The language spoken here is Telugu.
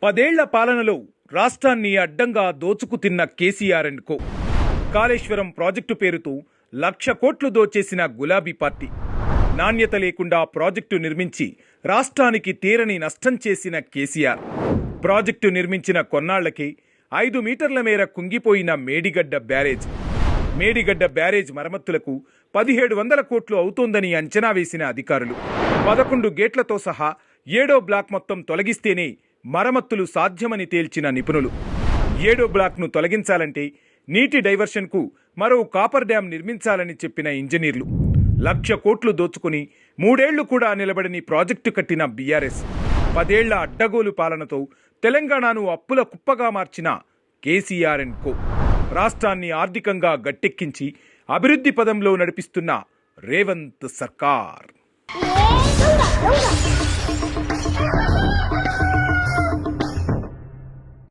10 ఏళ్ల పాలనలో రాష్ట్రాన్ని అడ్డంగా దోచుకుతిన్న KCR and co. Kaleshwaram project పేరుతో 1,00,000 కోట్లు దోచేసిన గులాబీ పార్టీ. నాణ్యత లేకుండా ప్రాజెక్టు నిర్మించి రాష్ట్రానికి తీరని నష్టం చేసిన కేసీఆర్. ప్రాజెక్టు నిర్మించిన కొన్నాళ్లకే 5 మీటర్ల మేర కుంగిపోయిన మేడిగడ్డ బ్యారేజ్. మేడిగడ్డ బ్యారేజ్ మరమ్మతులకు 1,700 కోట్లు అవుతోందని అంచనా వేసిన అధికారులు 11 గేట్లతో సహా 7వ బ్లాక్ మొత్తం తొలగిస్తేనే మరమ్మతులు సాధ్యమని తేల్చిన నిపుణులు. 7వ బ్లాక్ను తొలగించాలంటే నీటి డైవర్షన్కు మరో కాపర్ డ్యాం నిర్మించాలని చెప్పిన ఇంజనీర్లు 1,00,000 కోట్లు దోచుకుని 3 ఏళ్లు కూడా నిలబడని ప్రాజెక్టు కట్టిన బీఆర్ఎస్. 10 ఏళ్ల అడ్డగోలు పాలనతో తెలంగాణను అప్పుల కుప్పగా మార్చిన కేసీఆర్ అండ్ కో. రాష్ట్రాన్ని ఆర్థికంగా గట్టెక్కించి అభివృద్ధి పదంలో నడిపిస్తున్న రేవంత్ సర్కార్.